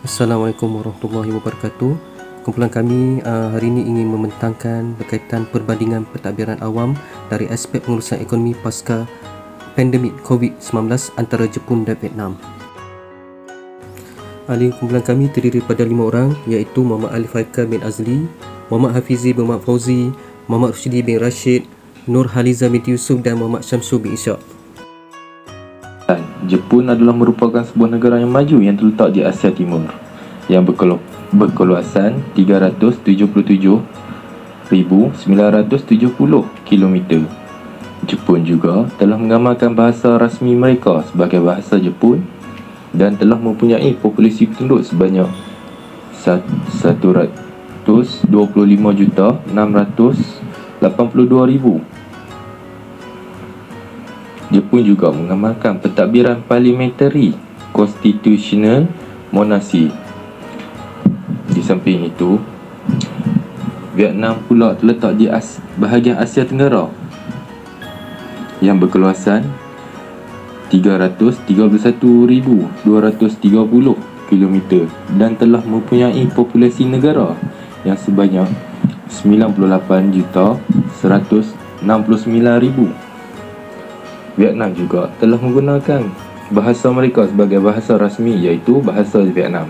Assalamualaikum warahmatullahi wabarakatuh. Kumpulan kami hari ini ingin membentangkan berkaitan perbandingan pentadbiran awam dari aspek pengurusan ekonomi pasca pandemik COVID-19 antara Jepun dan Vietnam. Ahli kumpulan kami terdiri daripada 5 orang, iaitu Muhammad Ali Faikal bin Azli, Muhammad Hafizi bin Muhammad Fauzi, Muhammad Rushdi bin Rashid, Nur Haliza binti Yusuf dan Muhammad Syamsul bin Ishak. Jepun adalah merupakan sebuah negara yang maju yang terletak di Asia Timur yang berkeluasan 377,970 km. Jepun juga telah mengamalkan bahasa rasmi mereka sebagai bahasa Jepun dan telah mempunyai populasi penduduk sebanyak 125,682,000. Jepun juga mengamalkan pentadbiran parliamentary constitutional monarchy. Di samping itu, Vietnam pula terletak di bahagian Asia Tenggara yang berkeluasan 331,230 km dan telah mempunyai populasi negara yang sebanyak 98,169,000. Vietnam juga telah menggunakan bahasa mereka sebagai bahasa rasmi, iaitu bahasa Vietnam.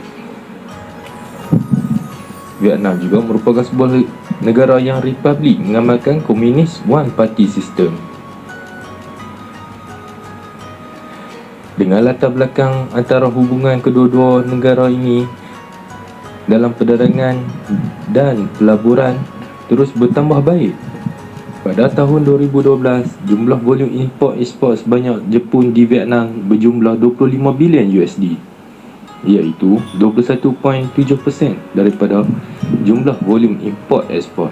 Vietnam juga merupakan sebuah negara yang republik mengamalkan komunis one party system. Dengan latar belakang antara hubungan kedua-dua negara ini dalam perdagangan dan pelaburan terus bertambah baik. Pada tahun 2012, jumlah volum import-ekspor sebanyak Jepun di Vietnam berjumlah 25 bilion USD, iaitu 21.7% daripada jumlah volum import-ekspor.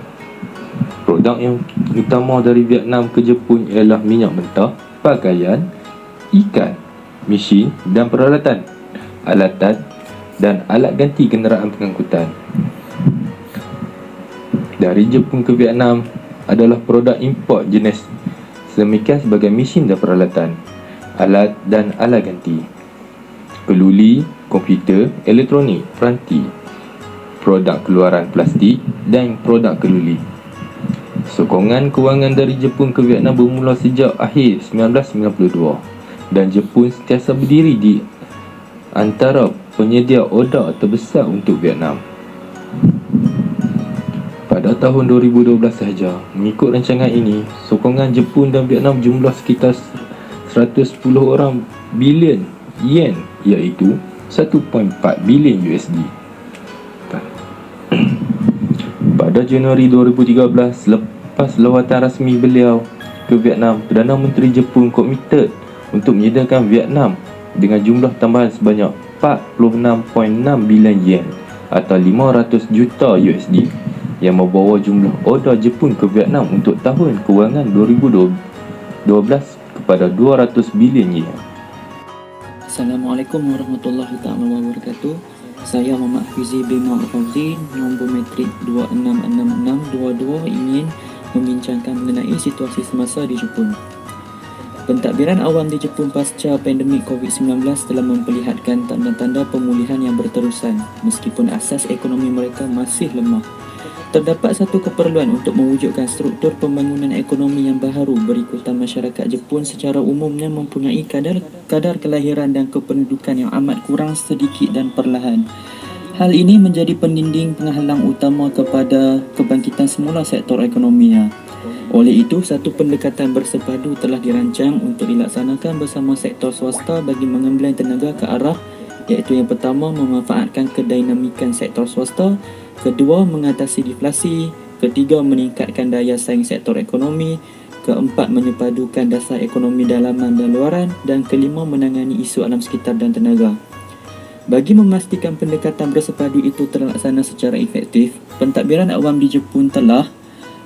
Produk yang utama dari Vietnam ke Jepun ialah minyak mentah, pakaian, ikan, mesin dan peralatan, alatan dan alat ganti kenderaan pengangkutan. Dari Jepun ke Vietnam adalah produk import jenis semikian sebagai mesin dan peralatan, alat dan alat ganti, keluli, komputer, elektronik, peranti, produk keluaran plastik dan produk keluli. Sokongan kewangan dari Jepun ke Vietnam bermula sejak akhir 1992 dan Jepun sentiasa berdiri di antara penyedia order terbesar untuk Vietnam. Pada tahun 2012 sahaja, mengikut rancangan ini, sokongan Jepun dan Vietnam jumlah sekitar 110 bilion yen, iaitu 1.4 bilion USD. Pada Januari 2013, lepas lawatan rasmi beliau ke Vietnam, Perdana Menteri Jepun komited untuk menyediakan Vietnam dengan jumlah tambahan sebanyak 46.6 bilion yen atau 500 juta USD yang membawa jumlah order Jepun ke Vietnam untuk tahun kewangan 2012 kepada 200 bilion yen. Assalamualaikum warahmatullahi wabarakatuh. Saya Muhammad Hafizi bin Muhammad Fauzi, nombor metrik 266622, ingin membincangkan mengenai situasi semasa di Jepun. Pentadbiran awam di Jepun pasca pandemik COVID-19 telah memperlihatkan tanda-tanda pemulihan yang berterusan meskipun asas ekonomi mereka masih lemah. Terdapat satu keperluan untuk mewujudkan struktur pembangunan ekonomi yang baharu berikutan masyarakat Jepun secara umumnya mempunyai kadar kelahiran dan kependudukan yang amat kurang, sedikit dan perlahan. Hal ini menjadi pendinding penghalang utama kepada kebangkitan semula sektor ekonominya. Oleh itu, satu pendekatan bersepadu telah dirancang untuk dilaksanakan bersama sektor swasta bagi mengembleng tenaga ke arah, iaitu yang pertama, memanfaatkan kedinamikan sektor swasta, kedua, mengatasi deflasi, ketiga, meningkatkan daya saing sektor ekonomi, keempat, menyepadukan dasar ekonomi dalaman dan luaran, dan kelima, menangani isu alam sekitar dan tenaga. Bagi memastikan pendekatan bersepadu itu terlaksana secara efektif, pentadbiran awam di Jepun telah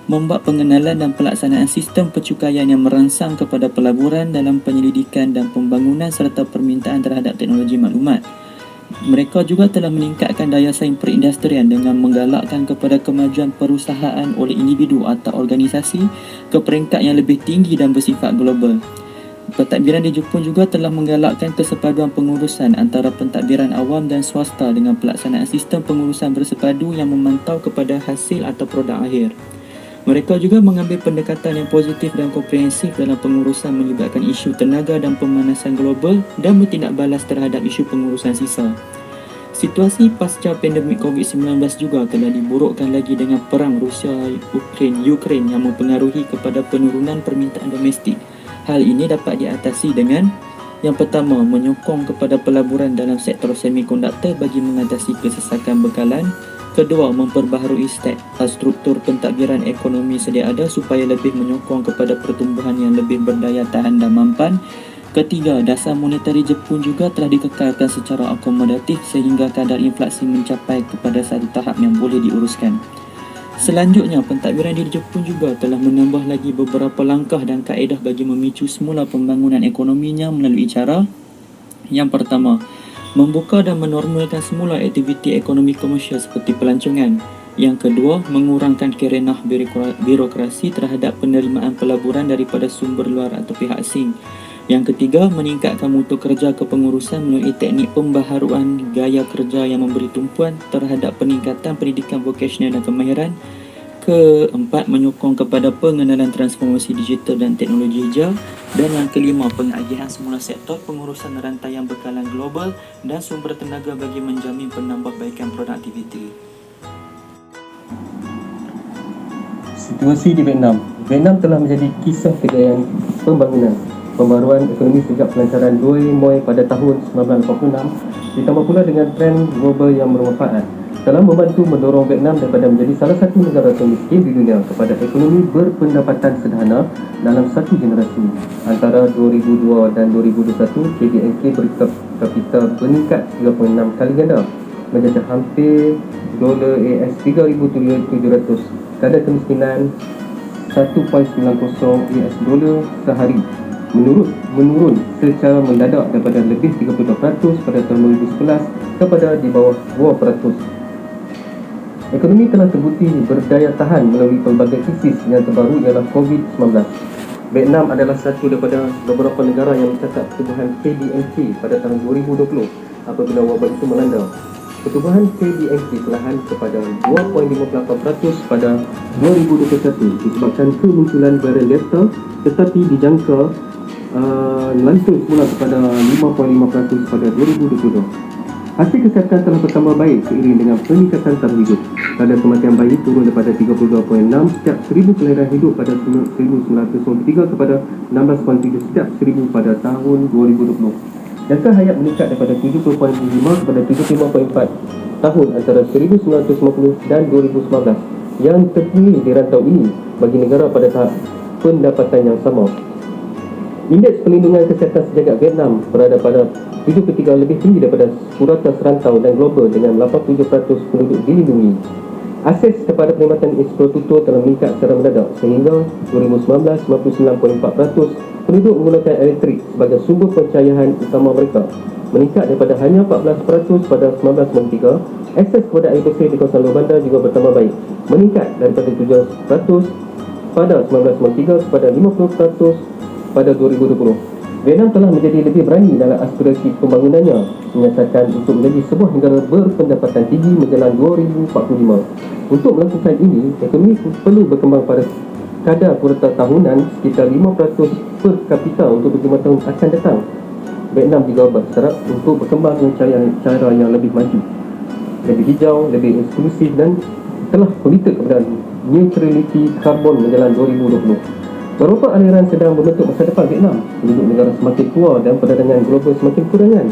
membuat pengenalan dan pelaksanaan sistem pencukaian yang merangsang kepada pelaburan dalam penyelidikan dan pembangunan serta permintaan terhadap teknologi maklumat. Mereka juga telah meningkatkan daya saing perindustrian dengan menggalakkan kepada kemajuan perusahaan oleh individu atau organisasi ke peringkat yang lebih tinggi dan bersifat global. Pentadbiran di Jepun juga telah menggalakkan kesepaduan pengurusan antara pentadbiran awam dan swasta dengan pelaksanaan sistem pengurusan bersepadu yang memantau kepada hasil atau produk akhir. Mereka juga mengambil pendekatan yang positif dan komprehensif dalam pengurusan melibatkan isu tenaga dan pemanasan global dan bertindak balas terhadap isu pengurusan sisa. Situasi pasca pandemik COVID-19 juga telah diburukkan lagi dengan perang Rusia-Ukraine yang mempengaruhi kepada penurunan permintaan domestik. Hal ini dapat diatasi dengan yang pertama, menyokong kepada pelaburan dalam sektor semikonduktor bagi mengatasi kesesakan bekalan. Kedua, memperbaharui struktur pentadbiran ekonomi sedia ada supaya lebih menyokong kepada pertumbuhan yang lebih berdaya tahan dan mampan. Ketiga, dasar monetari Jepun juga telah dikekalkan secara akomodatif sehingga kadar inflasi mencapai kepada satu tahap yang boleh diuruskan. Selanjutnya, pentadbiran di Jepun juga telah menambah lagi beberapa langkah dan kaedah bagi memicu semula pembangunan ekonominya melalui cara yang pertama, membuka dan menormalkan semula aktiviti ekonomi komersial seperti pelancongan. Yang kedua, mengurangkan kerenah birokrasi terhadap penerimaan pelaburan daripada sumber luar atau pihak asing. Yang ketiga, meningkatkan mutu kerja kepengurusan melalui teknik pembaharuan gaya kerja yang memberi tumpuan terhadap peningkatan pendidikan vokasional dan kemahiran. Keempat, menyokong kepada pengenalan transformasi digital dan teknologi hijau. Dan yang kelima, pengagihan semula sektor pengurusan rantaian bekalan global dan sumber tenaga bagi menjamin penambahbaikan produktiviti. Situasi di Vietnam. Vietnam telah menjadi kisah kejayaan pembangunan pembaruan ekonomi sejak pelancaran Doi Moi pada tahun 1946, ditambah pula dengan trend global yang bermanfaat telah membantu mendorong Vietnam daripada menjadi salah satu negara termiskin di dunia kepada ekonomi berpendapatan sederhana dalam satu generasi. Antara 2002 dan 2021, KDNK berkapita meningkat 3.6 kali ganda, menjejak hampir $AS 3,700. Kadar kemiskinan 1.90 US dollar sehari menurun secara mendadak daripada lebih 32% pada tahun 2011 kepada di bawah 2%. Ekonomi telah terbukti berdaya tahan melalui pelbagai krisis yang terbaru ialah COVID-19. Vietnam adalah satu daripada beberapa negara yang mencatat pertumbuhan KDNK pada tahun 2020 apabila wabak itu melanda. Pertumbuhan KDNK perlahan kepada 2.58% pada 2021 disebabkan kemunculan varian Delta, tetapi dijangka langsung semula kepada 5.5% pada 2022. Hasil kesihatan telah bertambah baik seiring dengan peningkatan taraf hidup. Kadar kematian bayi turun daripada 32.6 setiap 1,000 kelahiran hidup pada 1993 kepada 16.7 setiap 1,000 pada tahun 2020. Jangka hayat meningkat daripada 70.5 kepada 75.4 tahun antara 1950 dan 2019 yang tertinggi di rantau ini bagi negara pada tahap pendapatan yang sama. Indeks Perlindungan Kesihatan Sejagat Vietnam berada pada 7 ketiga lebih tinggi daripada purata serantau dan global dengan 87% penduduk dilindungi. Akses kepada perkhidmatan infrastruktur telah meningkat secara mendadak sehingga 2019 99.4% penduduk menggunakan elektrik sebagai sumber pencahayaan utama mereka, meningkat daripada hanya 14% pada 1993. Akses kepada air bersih di kawasan luar bandar juga bertambah baik, meningkat daripada 7% pada 1993 kepada 50% pada 2020. Vietnam telah menjadi lebih berani dalam aspirasi pembangunannya, menyatakan untuk menjadi sebuah negara berpendapatan tinggi menjelang 2045. Untuk melakukan ini, ekonomi perlu berkembang pada kadar purata tahunan sekitar 5% per kapita untuk 5 tahun akan datang. Vietnam juga berharap untuk berkembang dengan cara yang lebih maju, lebih hijau, lebih eksklusif dan telah komited kepada neutrality karbon menjelang 2020. Beberapa aliran sedang membentuk masa depan Vietnam. Penduduk negara semakin tua dan perdagangan global semakin kurangan.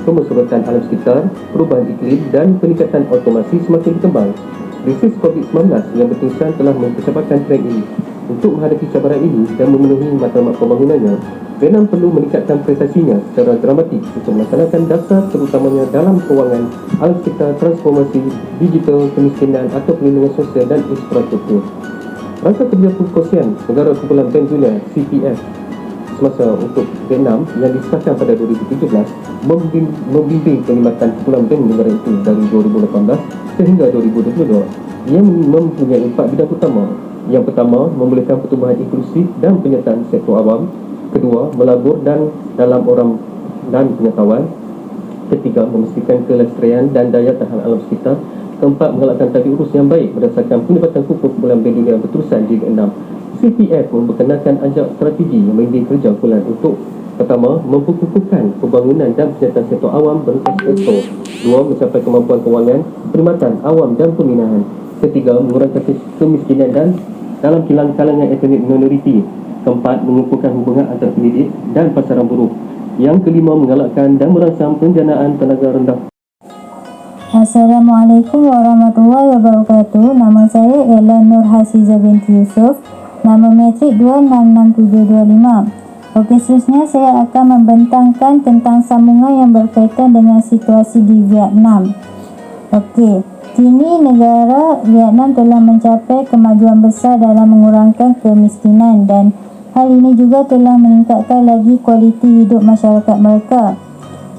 Kemusyawaratan alam sekitar, perubahan iklim dan peningkatan otomasi semakin berkembang. Krisis COVID-19 yang berterusan telah mempercepatkan trend ini. Untuk menghadapi cabaran ini dan memenuhi matlamat pembangunannya, Vietnam perlu meningkatkan prestasinya secara dramatik untuk melaksanakan dasar terutamanya dalam kewangan, alam sekitar, transformasi digital, kemiskinan atau perlindungan sosial dan infrastruktur. Rangka kerja perkongsian Negara Kumpulan Bank Dunia CPF semasa untuk Vietnam yang disahkan pada 2017 membimbing perkhidmatan kumpulan bank negara itu dari 2018 sehingga 2022. Ia mempunyai 4 bidang utama. Yang pertama, membolehkan pertumbuhan inklusif dan penyertaan sektor awam. Kedua, melabur dan dalam orang dan pengetahuan. Ketiga, memastikan kelestarian dan daya tahan alam sekitar. Keempat, menggalakkan tadbir urus yang baik berdasarkan Pendekatan Kumpulan Bank Dunia berterusan di keenam. CPF memperkenalkan ajak strategi yang membimbing kerja kumpulan untuk pertama, memperkukuhkan pembangunan dan penyertaan sektor awam berbasis sektor. Dua, mencapai kemampuan kewangan, perkhidmatan awam dan pembinaan. Ketiga, mengurangkan kemiskinan dan dalam kalangan etnik minoriti. Keempat, mengukuhkan hubungan antara pendidik dan pasaran buruh. Yang kelima, menggalakkan dan merangsang penjanaan tenaga rendah. Assalamualaikum warahmatullahi wabarakatuh. Nama saya ialah Nur Hasizah binti Yusuf. Nama metrik 266725. Okey, seterusnya saya akan membentangkan tentang sambungan yang berkaitan dengan situasi di Vietnam. Okey, kini negara Vietnam telah mencapai kemajuan besar dalam mengurangkan kemiskinan dan hal ini juga telah meningkatkan lagi kualiti hidup masyarakat mereka.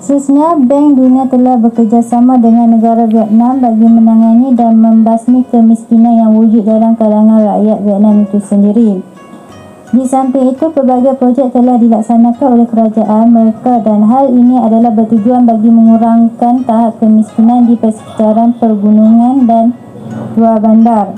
Seterusnya, Bank Dunia telah bekerjasama dengan negara Vietnam bagi menangani dan membasmi kemiskinan yang wujud dalam kalangan rakyat Vietnam itu sendiri. Di samping itu, pelbagai projek telah dilaksanakan oleh kerajaan mereka dan hal ini adalah bertujuan bagi mengurangkan tahap kemiskinan di persekitaran pergunungan dan luar bandar.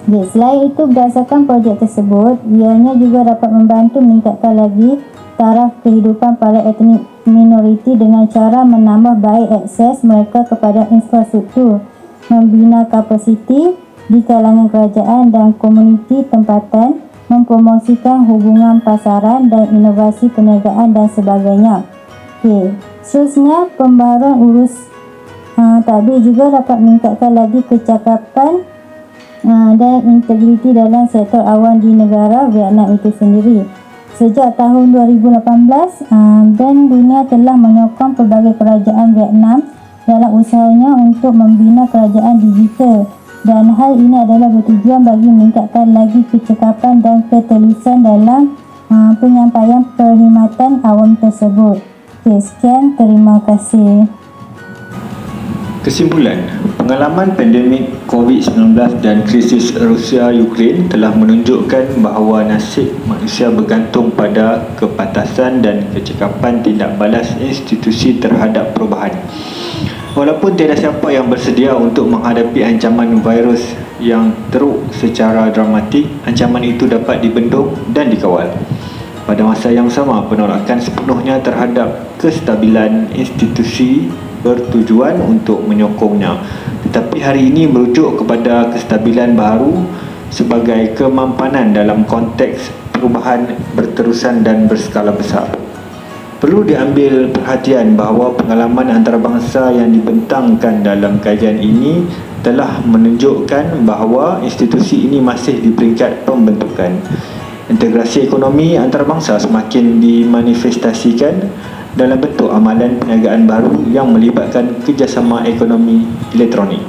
Selain itu, berdasarkan projek tersebut, ianya juga dapat membantu meningkatkan lagi taraf kehidupan para etnik minoriti dengan cara menambah baik akses mereka kepada infrastruktur, membina kapasiti di kalangan kerajaan dan komuniti tempatan, mempromosikan hubungan pasaran dan inovasi perniagaan dan sebagainya. Okey, seterusnya pembaharuan urus tadbir juga dapat meningkatkan lagi kecakapan dan integriti dalam sektor awam di negara Vietnam itu sendiri. Sejak tahun 2018, Bank Dunia telah menyokong pelbagai kerajaan Vietnam dalam usahanya untuk membina kerajaan digital dan hal ini adalah bertujuan bagi meningkatkan lagi kecekapan dan ketelusan dalam penyampaian perkhidmatan awam tersebut. Okey, sekian, terima kasih. Kesimpulan, pengalaman pandemik COVID-19 dan krisis Rusia-Ukraine telah menunjukkan bahawa nasib manusia bergantung pada kepatasan dan kecekapan tindak balas institusi terhadap perubahan. Walaupun tiada siapa yang bersedia untuk menghadapi ancaman virus yang teruk secara dramatik, ancaman itu dapat dibendung dan dikawal. Pada masa yang sama, penolakan sepenuhnya terhadap kestabilan institusi bertujuan untuk menyokongnya. Tetapi hari ini merujuk kepada kestabilan baru sebagai kemampanan dalam konteks perubahan berterusan dan berskala besar. Perlu diambil perhatian bahawa pengalaman antarabangsa yang dibentangkan dalam kajian ini telah menunjukkan bahawa institusi ini masih di peringkat pembentukan. Integrasi ekonomi antarabangsa semakin dimanifestasikan dalam bentuk amalan perniagaan baru yang melibatkan kerjasama ekonomi elektronik.